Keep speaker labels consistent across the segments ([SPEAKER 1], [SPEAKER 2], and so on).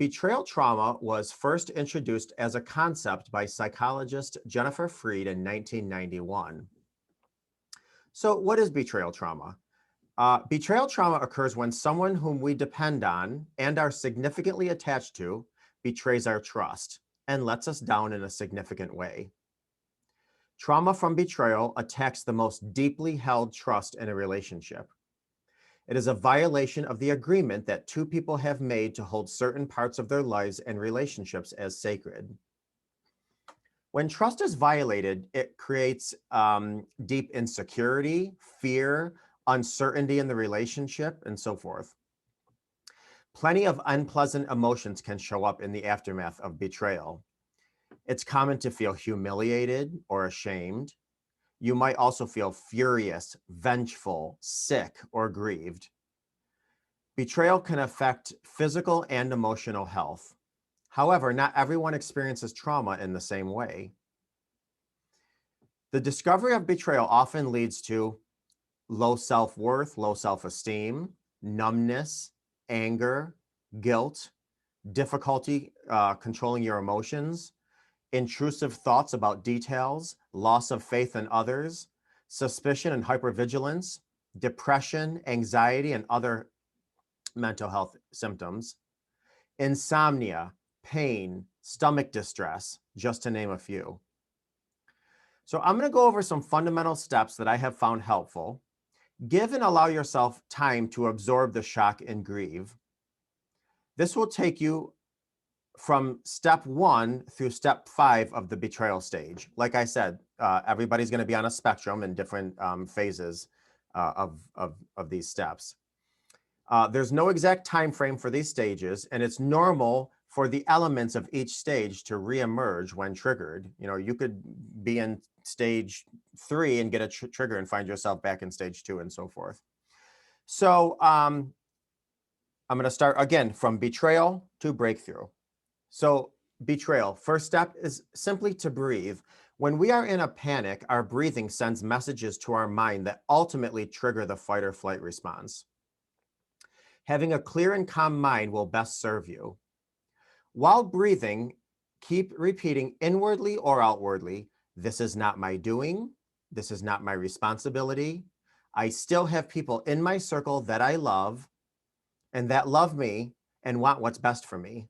[SPEAKER 1] Betrayal trauma was first introduced as a concept by psychologist Jennifer Freed in 1991. So, what is betrayal trauma? Betrayal trauma occurs when someone whom we depend on and are significantly attached to betrays our trust and lets us down in a significant way. Trauma from betrayal attacks the most deeply held trust in a relationship. It is a violation of the agreement that two people have made to hold certain parts of their lives and relationships as sacred. When trust is violated, it creates deep insecurity, fear, uncertainty in the relationship, and so forth. Plenty of unpleasant emotions can show up in the aftermath of betrayal. It's common to feel humiliated or ashamed. You might also feel furious, vengeful, sick, or grieved. Betrayal can affect physical and emotional health. However, not everyone experiences trauma in the same way. The discovery of betrayal often leads to low self-worth, low self-esteem, numbness, anger, guilt, difficulty controlling your emotions, intrusive thoughts about details, loss of faith in others, suspicion and hypervigilance, depression, anxiety, and other mental health symptoms, insomnia, pain, stomach distress, just to name a few. So I'm going to go over some fundamental steps that I have found helpful. Give and allow yourself time to absorb the shock and grieve. This will take you from step 1 through step 5 of the betrayal stage. Like I said, everybody's going to be on a spectrum in different phases of these steps. There's no exact time frame for these stages, and it's normal for the elements of each stage to reemerge when triggered. You know, you could be in stage 3 and get a trigger and find yourself back in stage 2 and so forth. So I'm going to start again from betrayal to breakthrough. So betrayal, first step is simply to breathe. When we are in a panic, our breathing sends messages to our mind that ultimately trigger the fight or flight response. Having a clear and calm mind will best serve you. While breathing, keep repeating inwardly or outwardly, this is not my doing, this is not my responsibility. I still have people in my circle that I love and that love me and want what's best for me.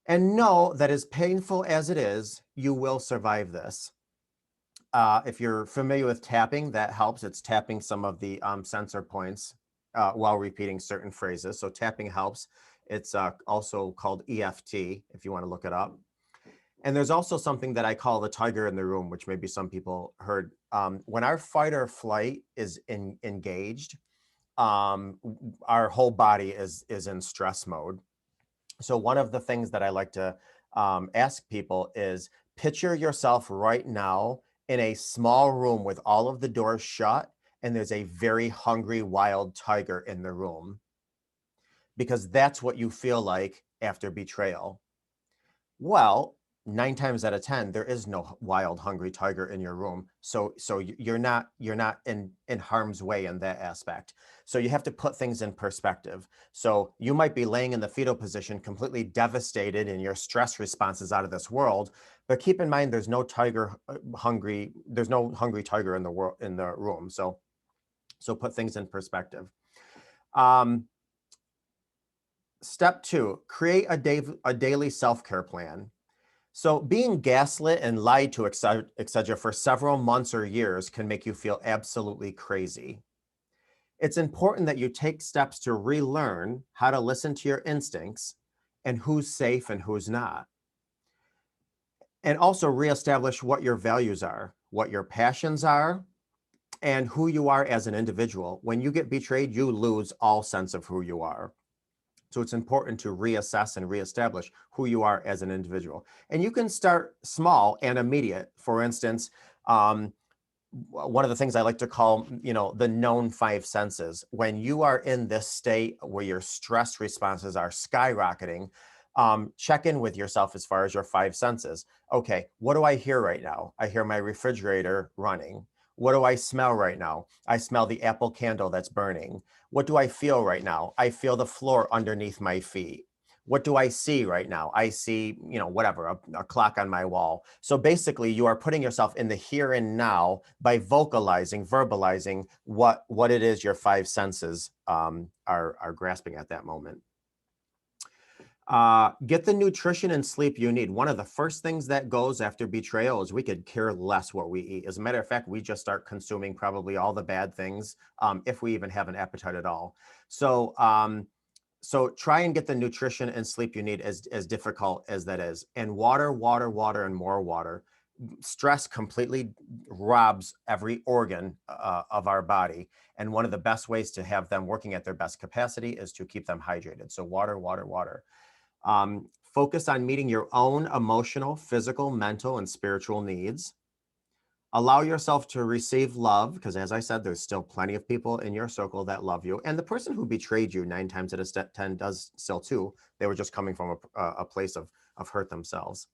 [SPEAKER 1] And know that as painful as it is, you will survive this. If you're familiar with tapping, that helps. It's tapping some of the sensor points while repeating certain phrases. So tapping helps. It's also called EFT, if you want to look it up. And there's also something that I call the tiger in the room, which maybe some people heard. When our fight or flight is engaged, our whole body is in stress mode. So one of the things that I like to ask people is picture yourself right now in a small room with all of the doors shut, and there's a very hungry wild tiger in the room, because that's what you feel like after betrayal. Well, 9 times out of 10, there is no wild hungry tiger in your room. So you're not in harm's way in that aspect. So you have to put things in perspective. So you might be laying in the fetal position, completely devastated, and your stress response is out of this world. But keep in mind, there's no hungry tiger in the room. So put things in perspective. Step 2, create a daily self-care plan. So being gaslit and lied to, etc., for several months or years can make you feel absolutely crazy. It's important that you take steps to relearn how to listen to your instincts and who's safe and who's not. And also reestablish what your values are, what your passions are, and who you are as an individual. When you get betrayed, you lose all sense of who you are. So it's important to reassess and reestablish who you are as an individual. And you can start small and immediate. For instance, one of the things I like to call, the known 5 senses. When you are in this state where your stress responses are skyrocketing, check in with yourself as far as your 5 senses. Okay, what do I hear right now? I hear my refrigerator running. What do I smell right now? I smell the apple candle that's burning. What do I feel right now? I feel the floor underneath my feet. What do I see right now? I see, whatever, a clock on my wall. So basically, you are putting yourself in the here and now by verbalizing what it is your five senses are grasping at that moment. Get the nutrition and sleep you need. One of the first things that goes after betrayal is we could care less what we eat. As a matter of fact, we just start consuming probably all the bad things, if we even have an appetite at all. So try and get the nutrition and sleep you need, as difficult as that is. And water, water, water, and more water. Stress completely robs every organ of our body. And one of the best ways to have them working at their best capacity is to keep them hydrated. So water, water, water. Focus on meeting your own emotional, physical, mental, and spiritual needs. Allow yourself to receive love, because as I said, there's still plenty of people in your circle that love you. And the person who betrayed you 9 times out of 10 does still too. They were just coming from a place of hurt themselves.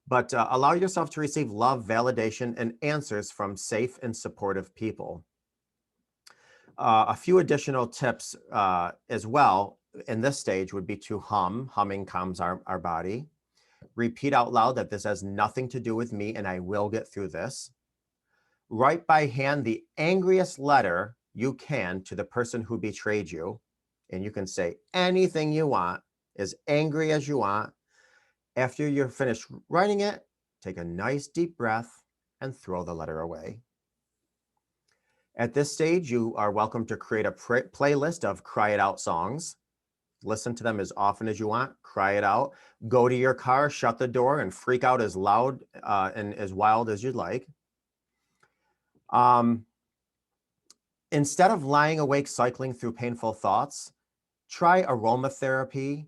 [SPEAKER 1] But allow yourself to receive love, validation, and answers from safe and supportive people. A few additional tips as well in this stage would be to hum. Humming calms our body. Repeat out loud that this has nothing to do with me and I will get through this. Write by hand the angriest letter you can to the person who betrayed you. And you can say anything you want, as angry as you want. After you're finished writing it, take a nice deep breath and throw the letter away. At this stage, you are welcome to create a playlist of cry it out songs. Listen to them as often as you want, cry it out. Go to your car, shut the door, and freak out as loud and as wild as you'd like. Instead of lying awake cycling through painful thoughts, try aromatherapy,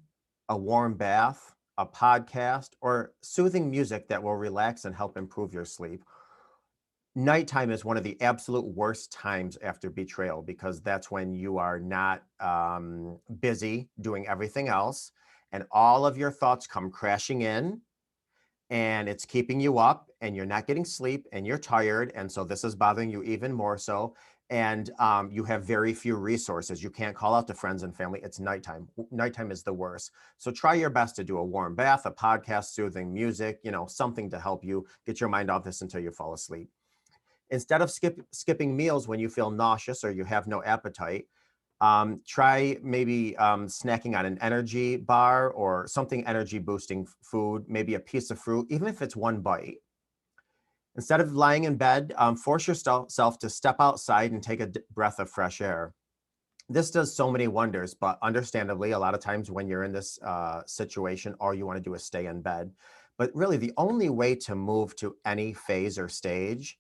[SPEAKER 1] a warm bath, a podcast, or soothing music that will relax and help improve your sleep. Nighttime is one of the absolute worst times after betrayal, because that's when you are not busy doing everything else and all of your thoughts come crashing in and it's keeping you up and you're not getting sleep and you're tired. And so this is bothering you even more so. And you have very few resources. You can't call out to friends and family. It's nighttime. Nighttime is the worst. So try your best to do a warm bath, a podcast, soothing music, something to help you get your mind off this until you fall asleep. Instead of skipping meals when you feel nauseous or you have no appetite, try maybe snacking on an energy bar or something energy boosting food, maybe a piece of fruit, even if it's one bite. Instead of lying in bed, force yourself to step outside and take a breath of fresh air. This does so many wonders, but understandably, a lot of times when you're in this situation, all you want to do is stay in bed. But really, the only way to move to any phase or stage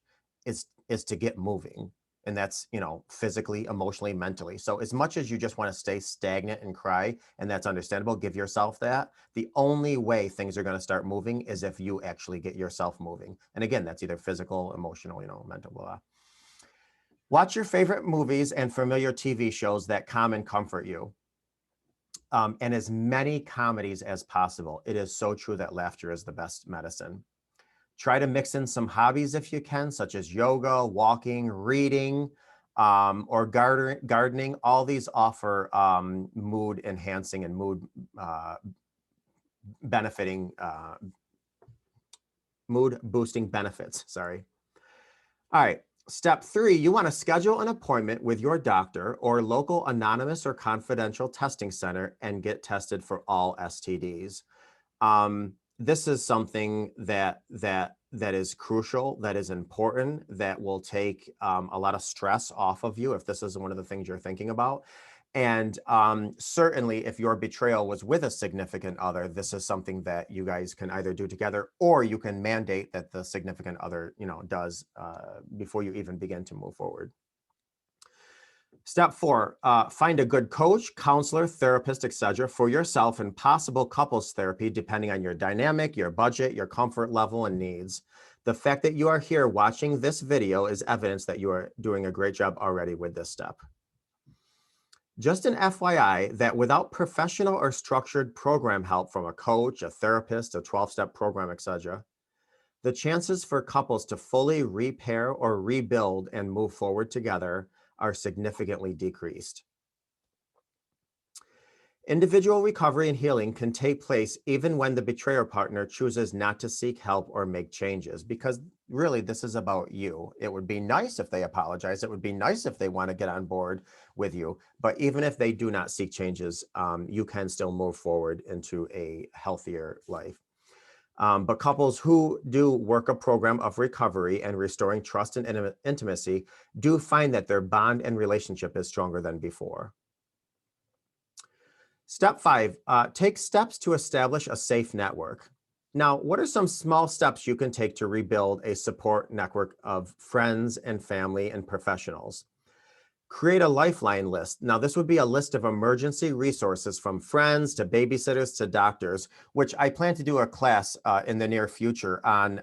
[SPEAKER 1] is to get moving. And that's, physically, emotionally, mentally. So as much as you just want to stay stagnant and cry, and that's understandable, give yourself that. The only way things are going to start moving is if you actually get yourself moving. And again, that's either physical, emotional, mental, blah. Watch your favorite movies and familiar TV shows that calm and comfort you. And as many comedies as possible. It is so true that laughter is the best medicine. Try to mix in some hobbies if you can, such as yoga, walking, reading, or gardening. All these offer mood enhancing and mood benefiting, mood boosting benefits, sorry. All right, step 3, you want to schedule an appointment with your doctor or local anonymous or confidential testing center and get tested for all STDs. This is something that is crucial, that is important, that will take a lot of stress off of you if this is one of the things you're thinking about. And certainly if your betrayal was with a significant other, this is something that you guys can either do together or you can mandate that the significant other, does before you even begin to move forward. Step 4, find a good coach, counselor, therapist, etc. for yourself and possible couples therapy depending on your dynamic, your budget, your comfort level, and needs. The fact that you are here watching this video is evidence that you are doing a great job already with this step. Just an FYI that without professional or structured program help from a coach, a therapist, a 12-step program, etc., the chances for couples to fully repair or rebuild and move forward together are significantly decreased. Individual recovery and healing can take place even when the betrayer partner chooses not to seek help or make changes, because really this is about you. It would be nice if they apologize. It would be nice if they want to get on board with you. But even if they do not seek changes, you can still move forward into a healthier life. But couples who do work a program of recovery and restoring trust and intimacy do find that their bond and relationship is stronger than before. Step 5, take steps to establish a safe network. Now, what are some small steps you can take to rebuild a support network of friends and family and professionals? Create a lifeline list. Now, this would be a list of emergency resources from friends to babysitters to doctors, which I plan to do a class in the near future on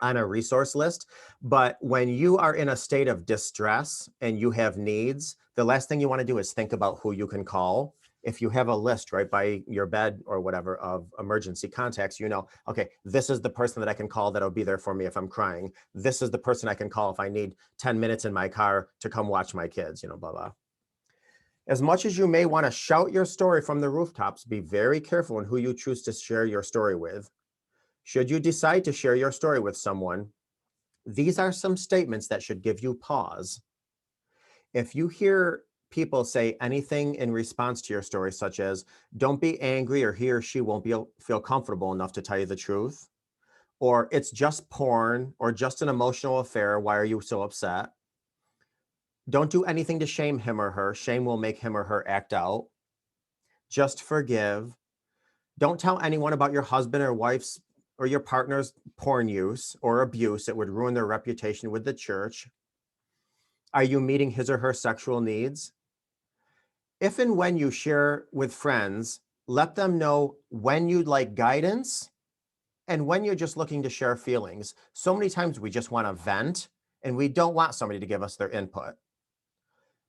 [SPEAKER 1] a resource list. But when you are in a state of distress and you have needs, the last thing you want to do is think about who you can call. If you have a list right by your bed or whatever of emergency contacts, you know, okay, this is the person that I can call that'll be there for me if I'm crying. This is the person I can call if I need 10 minutes in my car to come watch my kids, you know, blah, blah. As much as you may want to shout your story from the rooftops, be very careful in who you choose to share your story with. Should you decide to share your story with someone, these are some statements that should give you pause. If you hear people say anything in response to your story, such as, don't be angry or he or she won't feel comfortable enough to tell you the truth, or it's just porn, or just an emotional affair, why are you so upset? Don't do anything to shame him or her. Shame will make him or her act out. Just forgive. Don't tell anyone about your husband or wife's or your partner's porn use or abuse. It would ruin their reputation with the church. Are you meeting his or her sexual needs? If and when you share with friends, let them know when you'd like guidance and when you're just looking to share feelings. So many times we just want to vent and we don't want somebody to give us their input.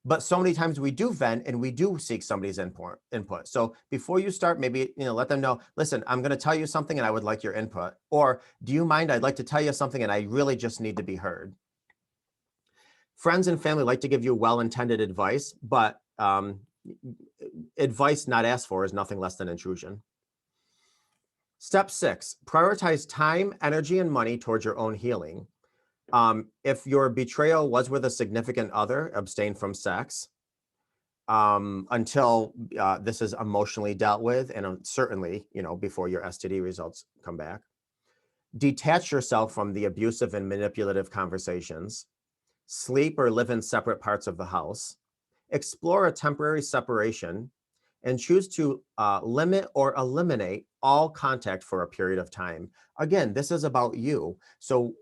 [SPEAKER 1] But so many times we do vent and we do seek somebody's input. So before you start, maybe, let them know, listen, I'm going to tell you something and I would like your input. Or do you mind? I'd like to tell you something and I really just need to be heard. Friends and family like to give you well-intended advice, but advice not asked for is nothing less than intrusion. Step 6, prioritize time, energy, and money towards your own healing. If your betrayal was with a significant other, abstain from sex until this is emotionally dealt with, and certainly, before your STD results come back. Detach yourself from the abusive and manipulative conversations. Sleep or live in separate parts of the house. Explore a temporary separation and choose to limit or eliminate all contact for a period of time. Again, this is about you. So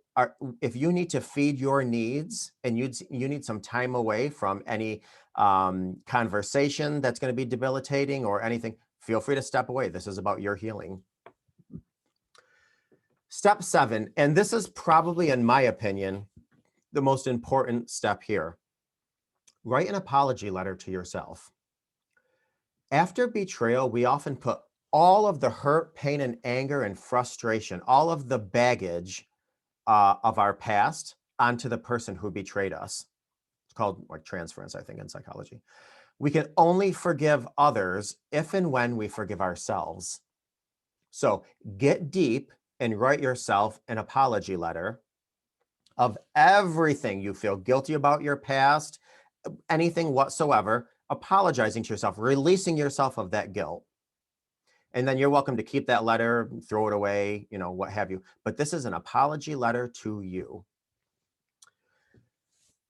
[SPEAKER 1] if you need to feed your needs and you need some time away from any conversation that's going to be debilitating or anything, feel free to step away. This is about your healing. Step 7, and this is probably, in my opinion, the most important step here. Write an apology letter to yourself. After betrayal, we often put all of the hurt, pain, and anger and frustration, all of the baggage of our past onto the person who betrayed us. It's called like transference, I think, in psychology. We can only forgive others if and when we forgive ourselves. So get deep and write yourself an apology letter of everything you feel guilty about your past, anything whatsoever, apologizing to yourself, releasing yourself of that guilt. And then you're welcome to keep that letter, throw it away, what have you. But this is an apology letter to you.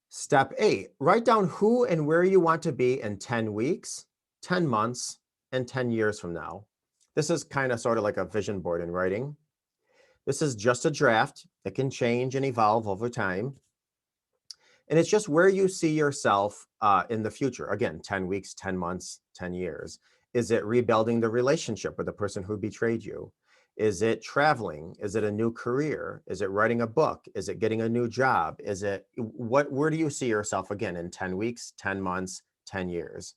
[SPEAKER 1] Step 8, write down who and where you want to be in 10 weeks, 10 months, and 10 years from now. This is kind of sort of like a vision board in writing. This is just a draft. It can change and evolve over time. And it's just where you see yourself in the future. Again, 10 weeks, 10 months, 10 years. Is it rebuilding the relationship with the person who betrayed you? Is it traveling? Is it a new career? Is it writing a book? Is it getting a new job? Where do you see yourself again in 10 weeks, 10 months, 10 years?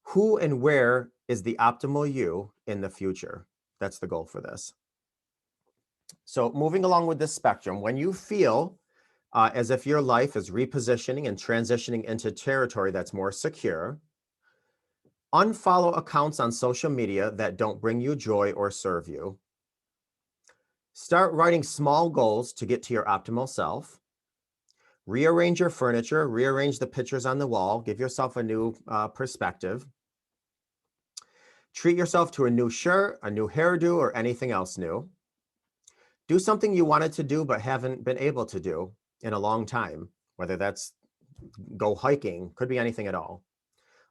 [SPEAKER 1] Who and where is the optimal you in the future? That's the goal for this. So moving along with this spectrum, when you feel as if your life is repositioning and transitioning into territory that's more secure, Unfollow accounts on social media that don't bring you joy or serve you. Start writing small goals to get to your optimal self. Rearrange your furniture, rearrange the pictures on the wall, give yourself a new perspective. Treat yourself to a new shirt, a new hairdo, or anything else new. Do something you wanted to do but haven't been able to do in a long time, whether that's go hiking, could be anything at all.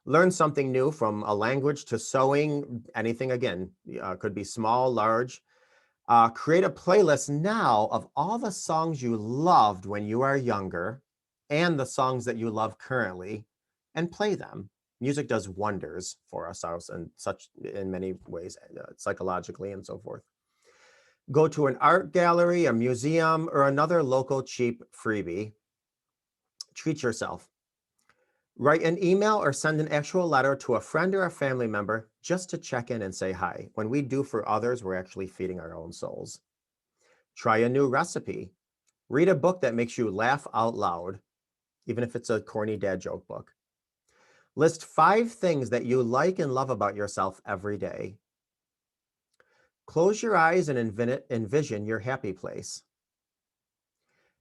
[SPEAKER 1] Learn something new, from a language to sewing, anything again, could be small, large. Create a playlist now of all the songs you loved when you were younger and the songs that you love currently, and play them. Music does wonders for us and such in many ways, psychologically and so forth. Go to an art gallery, a museum, or another local cheap freebie. Treat yourself. Write an email or send an actual letter to a friend or a family member just to check in and say hi. When we do for others, we're actually feeding our own souls. Try a new recipe. Read a book that makes you laugh out loud, even if it's a corny dad joke book. List 5 things that you like and love about yourself every day. Close your eyes and envision your happy place.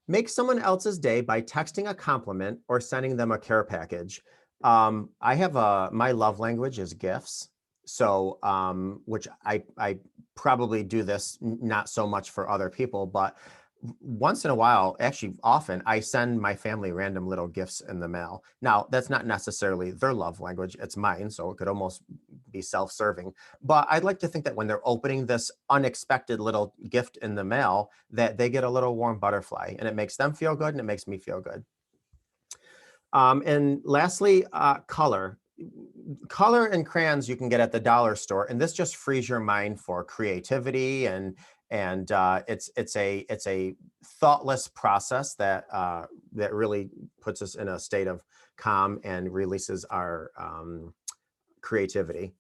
[SPEAKER 1] Make someone else's day by texting a compliment or sending them a care package. I have my love language is gifts. So, which I probably do this not so much for other people, but once in a while, actually often, I send my family random little gifts in the mail. Now, that's not necessarily their love language, it's mine, so it could almost be self-serving. But I'd like to think that when they're opening this unexpected little gift in the mail, that they get a little warm butterfly, and it makes them feel good and it makes me feel good. And lastly, color. Color and crayons you can get at the dollar store, and this just frees your mind for creativity, and it's a thoughtless process that really puts us in a state of calm and releases our creativity.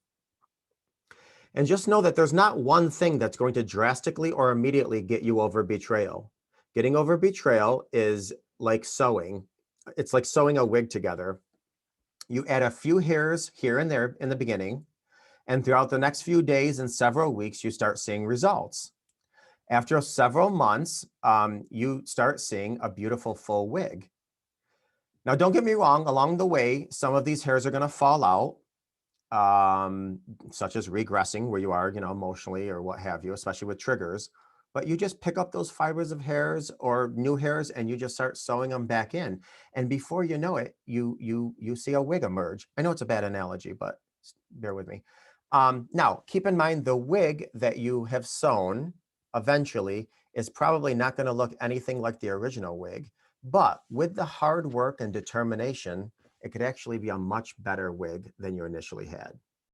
[SPEAKER 1] And just know that there's not one thing that's going to drastically or immediately get you over betrayal. Getting over betrayal is like sewing. It's like sewing a wig together. You add a few hairs here and there in the beginning, and throughout the next few days and several weeks, you start seeing results. After several months, you start seeing a beautiful full wig. Now, don't get me wrong, along the way, some of these hairs are going to fall out, um, such as regressing where you are, emotionally or what have you, especially with triggers. But you just pick up those fibers of hairs or new hairs and you just start sewing them back in. And before you know it, you see a wig emerge. I know it's a bad analogy, but bear with me. Now, keep in mind the wig that you have sewn eventually is probably not going to look anything like the original wig. But with the hard work and determination, it could actually be a much better wig than you initially had.